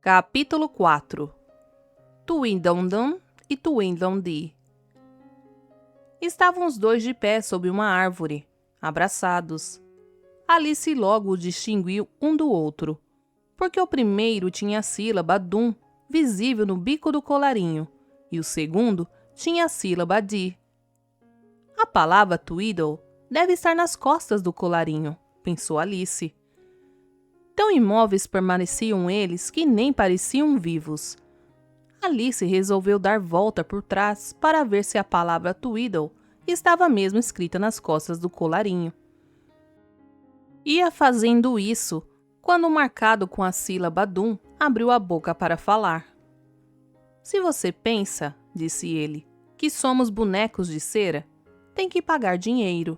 Capítulo 4 Tweedledum e Tweedledee. Estavam os dois de pé sob uma árvore, abraçados. Alice logo os distinguiu um do outro, porque o primeiro tinha a sílaba dum visível no bico do colarinho, e o segundo tinha a sílaba di. A palavra Tweedle deve estar nas costas do colarinho, pensou Alice. Tão imóveis permaneciam eles que nem pareciam vivos. Alice resolveu dar volta por trás para ver se a palavra Tweedle estava mesmo escrita nas costas do colarinho. Ia fazendo isso quando o marcado com a sílaba dum abriu a boca para falar. Se você pensa, disse ele, que somos bonecos de cera, tem que pagar dinheiro.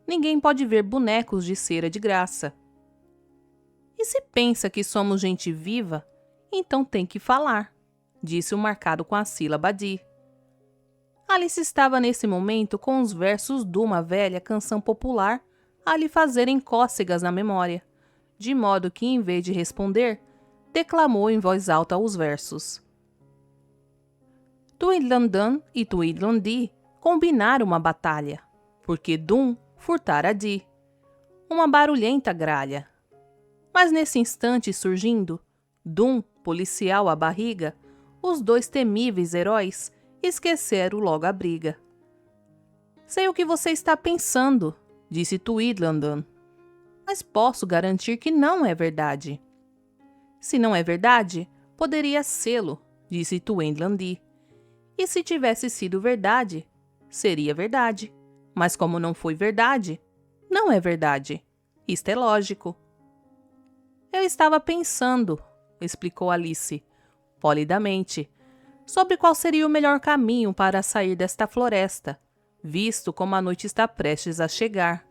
Ninguém pode ver bonecos de cera de graça. E se pensa que somos gente viva, então tem que falar, disse o marcado com a sílaba di. Alice estava nesse momento com os versos de uma velha canção popular a lhe fazerem cócegas na memória, de modo que, em vez de responder, declamou em voz alta os versos. Tweedledum e Tweedledee combinaram uma batalha, porque Dum furtara Di, uma barulhenta gralha. Mas nesse instante surgindo, Dum, policial à barriga, os dois temíveis heróis esqueceram logo a briga. Sei o que você está pensando, disse Tweedledum, mas posso garantir que não é verdade. Se não é verdade, poderia sê-lo, disse Tweedledee. E se tivesse sido verdade, seria verdade. Mas como não foi verdade, não é verdade. Isto é lógico. Eu estava pensando, explicou Alice, polidamente, sobre qual seria o melhor caminho para sair desta floresta, visto como a noite está prestes a chegar.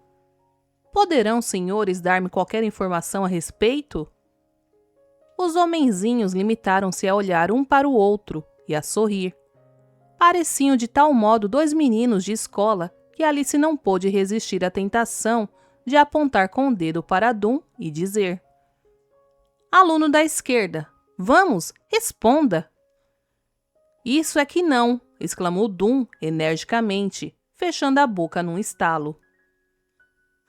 Poderão, senhores, dar-me qualquer informação a respeito? Os homenzinhos limitaram-se a olhar um para o outro e a sorrir. Pareciam de tal modo dois meninos de escola que Alice não pôde resistir à tentação de apontar com o dedo para Dum e dizer: Aluno da esquerda, vamos, responda! Isso é que não, exclamou Dum energicamente, fechando a boca num estalo.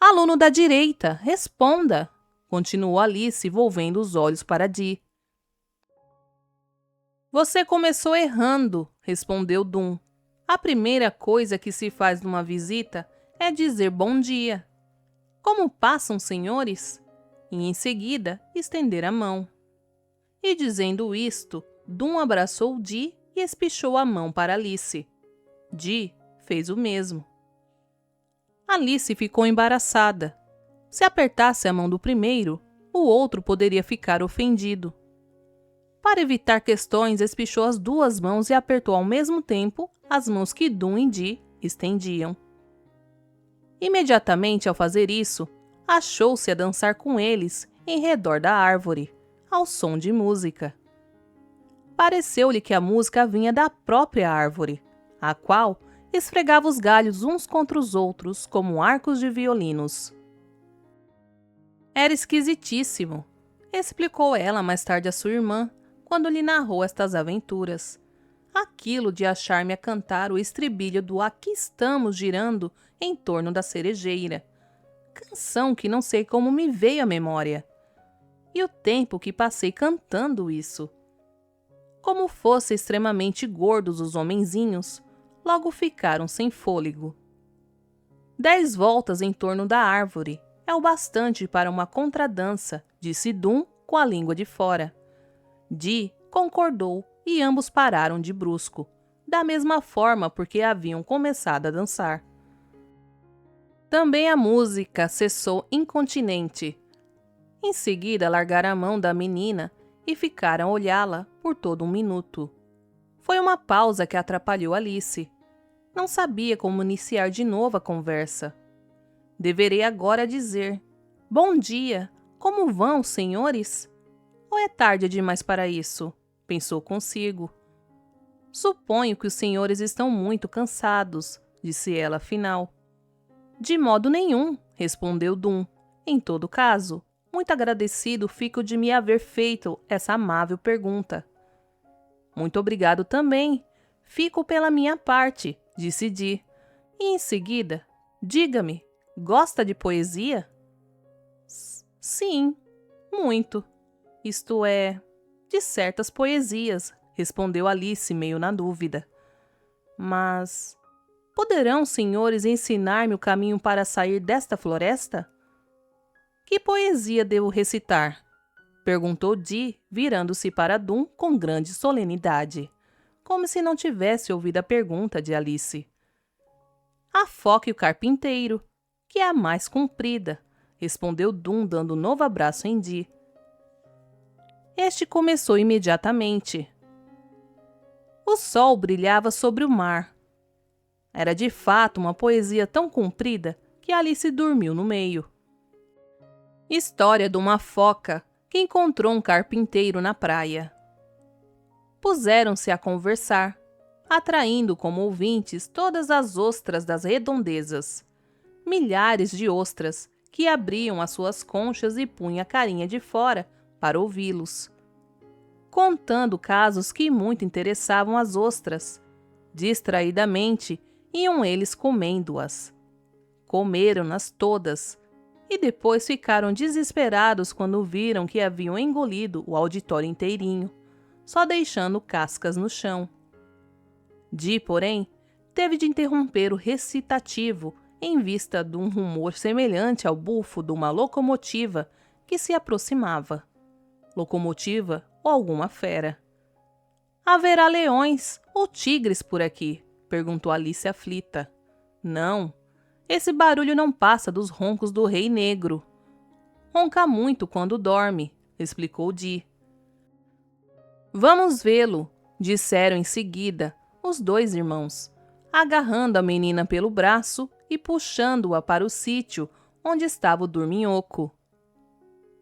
Aluno da direita, responda! Continuou Alice, volvendo os olhos para Di. Você começou errando, respondeu Dum. A primeira coisa que se faz numa visita é dizer bom dia. Como passam, senhores? E em seguida estender a mão. E dizendo isto, Dum abraçou Di e espichou a mão para Alice. Di fez o mesmo. Alice ficou embaraçada. Se apertasse a mão do primeiro, o outro poderia ficar ofendido. Para evitar questões, espichou as duas mãos e apertou ao mesmo tempo as mãos que Dum e Di estendiam. Imediatamente ao fazer isso, achou-se a dançar com eles em redor da árvore, ao som de música. Pareceu-lhe que a música vinha da própria árvore, a qual esfregava os galhos uns contra os outros como arcos de violinos. Era esquisitíssimo, explicou ela mais tarde a sua irmã, quando lhe narrou estas aventuras. Aquilo de achar-me a cantar o estribilho do Aqui estamos girando em torno da cerejeira. Canção que não sei como me veio à memória. E o tempo que passei cantando isso. Como fossem extremamente gordos os homenzinhos, logo ficaram sem fôlego. 10 voltas em torno da árvore é o bastante para uma contradança, disse Dum com a língua de fora. Di concordou e ambos pararam de brusco, da mesma forma porque haviam começado a dançar. Também a música cessou incontinente. Em seguida largaram a mão da menina e ficaram a olhá-la por todo um minuto. Foi uma pausa que atrapalhou Alice. Não sabia como iniciar de novo a conversa. Deverei agora dizer: Bom dia, como vão, senhores? Ou é tarde demais para isso? Pensou consigo. Suponho que os senhores estão muito cansados, disse ela afinal. De modo nenhum, respondeu Dum. Em todo caso, Muito agradecido fico de me haver feito essa amável pergunta. Muito obrigado também. Fico pela minha parte, disse Di. E em seguida, diga-me, gosta de poesia? Sim, muito. Isto é, de certas poesias, respondeu Alice meio na dúvida. Mas poderão os senhores ensinar-me o caminho para sair desta floresta? Que poesia devo recitar? Perguntou Di, virando-se para Dum com grande solenidade, como se não tivesse ouvido a pergunta de Alice. A Foca e o Carpinteiro, que é a mais comprida, respondeu Dum, dando um novo abraço em Di. Este começou imediatamente. O sol brilhava sobre o mar. Era de fato uma poesia tão comprida que Alice dormiu no meio. História de uma foca que encontrou um carpinteiro na praia. Puseram-se a conversar, atraindo como ouvintes todas as ostras das redondezas. Milhares de ostras que abriam as suas conchas e punham a carinha de fora para ouvi-los. Contando casos que muito interessavam as ostras. Distraidamente, iam eles comendo-as. Comeram-nas todas, e depois ficaram desesperados quando viram que haviam engolido o auditório inteirinho, só deixando cascas no chão. Di, porém, teve de interromper o recitativo em vista de um rumor semelhante ao bufo de uma locomotiva que se aproximava. Locomotiva ou alguma fera. Haverá leões ou tigres por aqui? Perguntou Alice aflita. Não. Esse barulho não passa dos roncos do Rei Negro. Ronca muito quando dorme, explicou Di. Vamos vê-lo, disseram em seguida os dois irmãos, agarrando a menina pelo braço e puxando-a para o sítio onde estava o dorminhoco.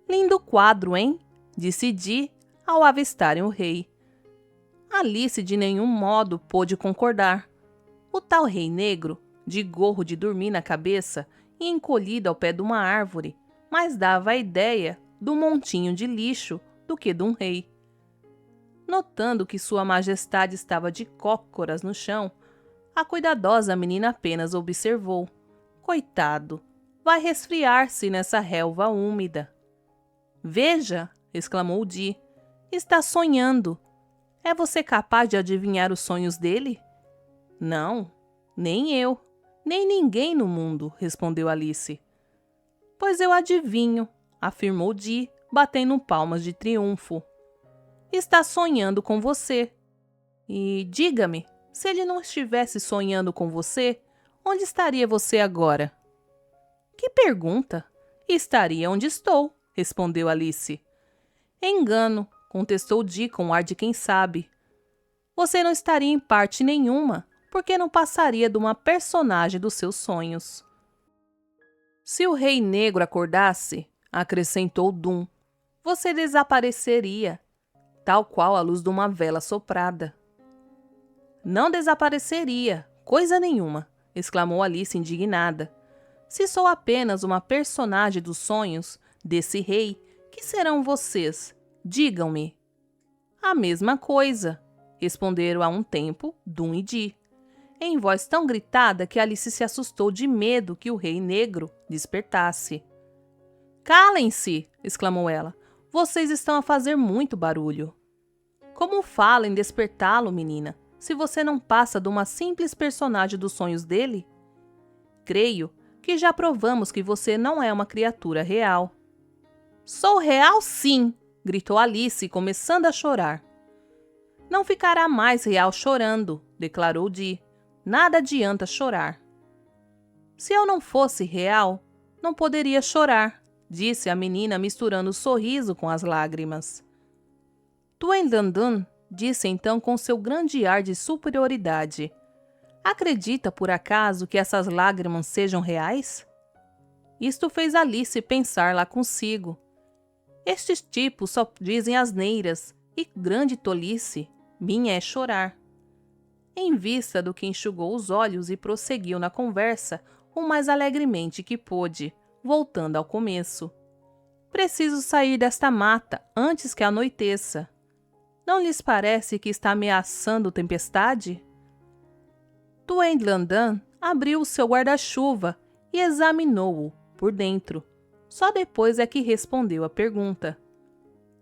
Lindo quadro, hein? Disse Di ao avistarem o rei. Alice de nenhum modo pôde concordar. O tal Rei Negro, de gorro de dormir na cabeça e encolhido ao pé de uma árvore, mais dava a ideia de um montinho de lixo do que de um rei. Notando que Sua Majestade estava de cócoras no chão, a cuidadosa menina apenas observou. Coitado, vai resfriar-se nessa relva úmida. Veja, exclamou Di, está sonhando. É você capaz de adivinhar os sonhos dele? Não, nem eu, nem ninguém no mundo, respondeu Alice. Pois eu adivinho, afirmou Di, batendo palmas de triunfo. Está sonhando com você. E diga-me, se ele não estivesse sonhando com você, onde estaria você agora? Que pergunta! Estaria onde estou, respondeu Alice. Engano, contestou Di com ar de quem sabe. Você não estaria em parte nenhuma, porque não passaria de uma personagem dos seus sonhos. Se o Rei Negro acordasse, acrescentou Dum, você desapareceria, tal qual a luz de uma vela soprada. Não desapareceria, coisa nenhuma, exclamou Alice indignada. Se sou apenas uma personagem dos sonhos desse rei, que serão vocês? Digam-me. A mesma coisa, responderam a um tempo Dum e Di, em voz tão gritada que Alice se assustou de medo que o Rei Negro despertasse. Calem-se, exclamou ela. Vocês estão a fazer muito barulho. Como fala em despertá-lo, menina, se você não passa de uma simples personagem dos sonhos dele? Creio que já provamos que você não é uma criatura real. Sou real, sim, gritou Alice, começando a chorar. Não ficará mais real chorando, declarou Di. Nada adianta chorar. Se eu não fosse real, não poderia chorar, disse a menina misturando o sorriso com as lágrimas. Tuendandun disse então com seu grande ar de superioridade. Acredita, por acaso, que essas lágrimas sejam reais? Isto fez Alice pensar lá consigo. Estes tipos só dizem asneiras e grande tolice. Minha é chorar. Em vista do que enxugou os olhos e prosseguiu na conversa o mais alegremente que pôde, voltando ao começo. Preciso sair desta mata antes que anoiteça. Não lhes parece que está ameaçando tempestade? Tuendlandan abriu o seu guarda-chuva e examinou-o por dentro. Só depois é que respondeu à pergunta.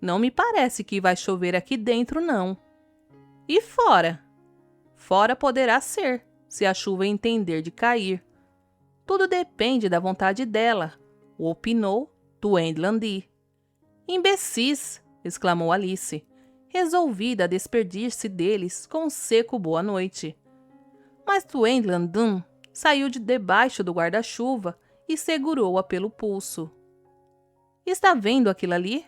Não me parece que vai chover aqui dentro, não. E fora? Fora poderá ser, se a chuva entender de cair. Tudo depende da vontade dela, opinou Tuendlandi. Imbecis! Exclamou Alice, resolvida a despedir-se deles com um seco boa noite. Mas Tuendlandan saiu de debaixo do guarda-chuva e segurou-a pelo pulso. Está vendo aquilo ali?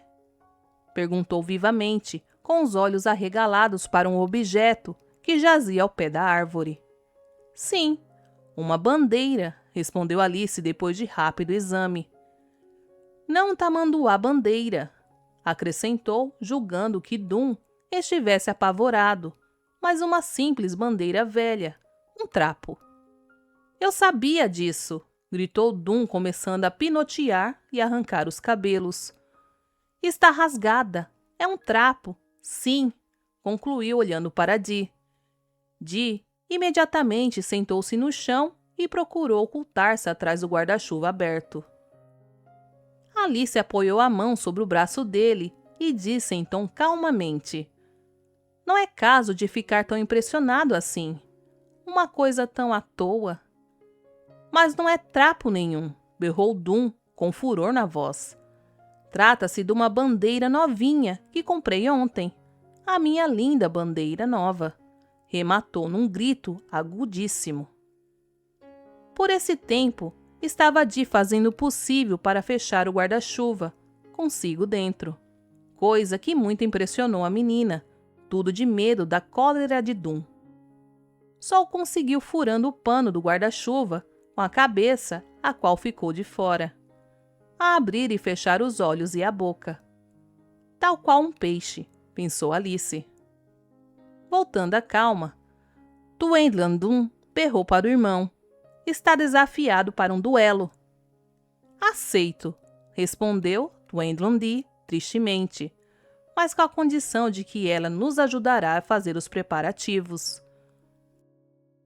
Perguntou vivamente, com os olhos arregalados para um objeto que jazia ao pé da árvore. Sim, uma bandeira, respondeu Alice depois de rápido exame. Não tamanduá-bandeira, acrescentou, julgando que Dum estivesse apavorado, mas uma simples bandeira velha, um trapo. Eu sabia disso, gritou Dum, começando a pinotear e arrancar os cabelos. Está rasgada, é um trapo, sim, concluiu olhando para Di. Di imediatamente sentou-se no chão e procurou ocultar-se atrás do guarda-chuva aberto. Alice apoiou a mão sobre o braço dele e disse então calmamente: Não é caso de ficar tão impressionado assim. Uma coisa tão à toa. Mas não é trapo nenhum, berrou Dum com furor na voz. Trata-se de uma bandeira novinha que comprei ontem. A minha linda bandeira nova. Rematou num grito agudíssimo. Por esse tempo, estava Di fazendo o possível para fechar o guarda-chuva, consigo dentro. Coisa que muito impressionou a menina, tudo de medo da cólera de Dum. Só o conseguiu furando o pano do guarda-chuva, com a cabeça, a qual ficou de fora. A abrir e fechar os olhos e a boca. Tal qual um peixe, pensou Alice. Voltando à calma, Tuendlandum berrou para o irmão. Está desafiado para um duelo. Aceito, respondeu Tuendlandi tristemente, mas com a condição de que ela nos ajudará a fazer os preparativos.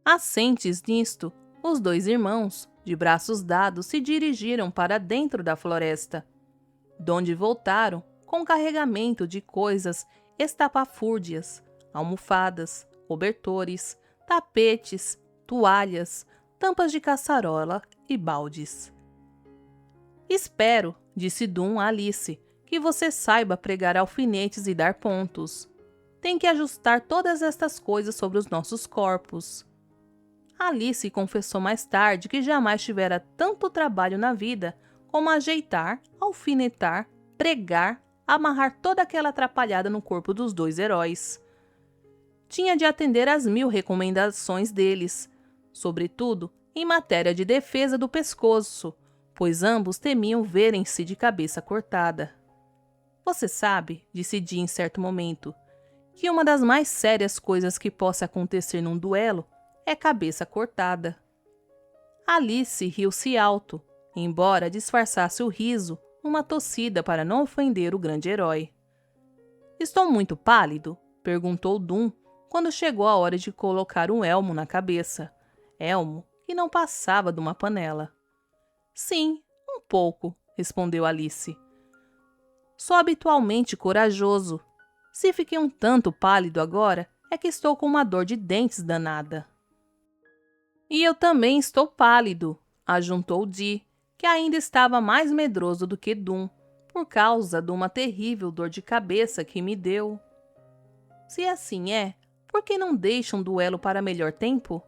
Assentes nisto, os dois irmãos, de braços dados, se dirigiram para dentro da floresta, donde voltaram com carregamento de coisas estapafúrdias, almofadas, cobertores, tapetes, toalhas, tampas de caçarola e baldes. Espero, disse Dum a Alice, que você saiba pregar alfinetes e dar pontos. Tem que ajustar todas estas coisas sobre os nossos corpos. Alice confessou mais tarde que jamais tivera tanto trabalho na vida como ajeitar, alfinetar, pregar, amarrar toda aquela atrapalhada no corpo dos dois heróis. Tinha de atender às 1000 recomendações deles, sobretudo em matéria de defesa do pescoço, pois ambos temiam verem-se de cabeça cortada. Você sabe, disse Di em certo momento, que uma das mais sérias coisas que possa acontecer num duelo é cabeça cortada. Alice riu-se alto, embora disfarçasse o riso numa tossida para não ofender o grande herói. Estou muito pálido? Perguntou Dum, quando chegou a hora de colocar um elmo na cabeça. Elmo que não passava de uma panela. Sim, um pouco, respondeu Alice. Sou habitualmente corajoso. Se fiquei um tanto pálido agora, é que estou com uma dor de dentes danada. E eu também estou pálido, ajuntou Di, que ainda estava mais medroso do que Dum, por causa de uma terrível dor de cabeça que me deu. Se assim é, por que não deixa um duelo para melhor tempo?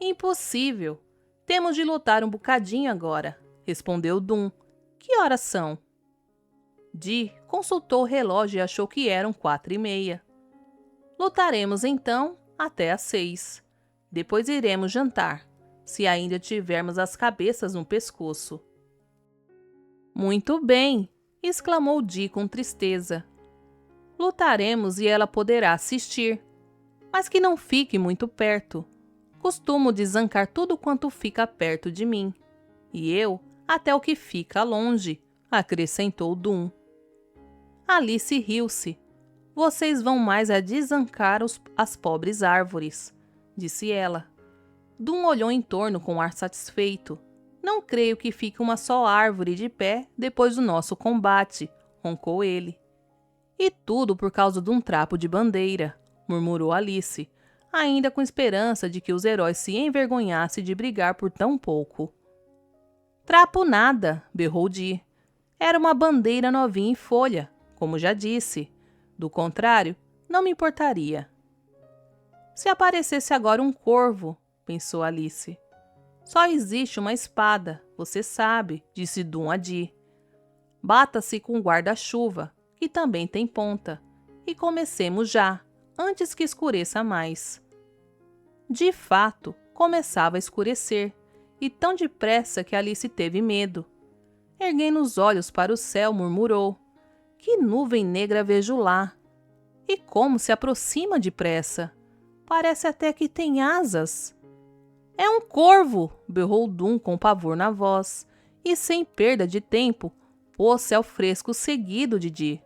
Impossível. Temos de lutar um bocadinho agora, respondeu Dum. Que horas são? Di consultou o relógio e achou que eram 4:30. Lutaremos então até às 6. Depois iremos jantar, se ainda tivermos as cabeças no pescoço. Muito bem, exclamou Di com tristeza. Lutaremos e ela poderá assistir, mas que não fique muito perto. Costumo desancar tudo quanto fica perto de mim, e eu até o que fica longe, acrescentou Dum. Alice riu-se. Vocês vão mais a desancar as pobres árvores, disse ela. Dum olhou em torno com ar satisfeito. Não creio que fique uma só árvore de pé depois do nosso combate, roncou ele. E tudo por causa de um trapo de bandeira, murmurou Alice, ainda com esperança de que os heróis se envergonhassem de brigar por tão pouco. Trapo nada, berrou Di. Era uma bandeira novinha em folha, como já disse. Do contrário, não me importaria. Se aparecesse agora um corvo, pensou Alice. Só existe uma espada, você sabe, disse Dum a Di. Bata-se com o guarda-chuva, que também tem ponta, e comecemos já, antes que escureça mais. De fato, começava a escurecer, e tão depressa que Alice teve medo. Erguendo os olhos para o céu, murmurou: que nuvem negra vejo lá! E como se aproxima depressa! Parece até que tem asas. É um corvo! Berrou Dum com pavor na voz, e sem perda de tempo, pôs-se ao fresco seguido de Di.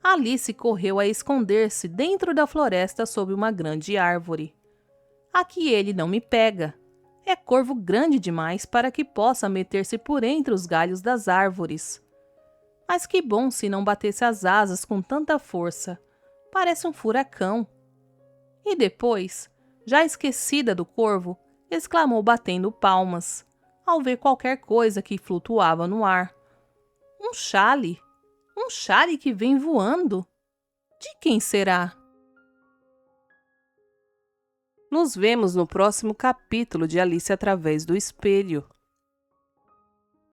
Alice correu a esconder-se dentro da floresta sob uma grande árvore. Aqui ele não me pega. É corvo grande demais para que possa meter-se por entre os galhos das árvores. Mas que bom se não batesse as asas com tanta força. Parece um furacão. E depois, já esquecida do corvo, exclamou batendo palmas, ao ver qualquer coisa que flutuava no ar. Um xale! Um xale que vem voando! De quem será? Nos vemos no próximo capítulo de Alice através do espelho.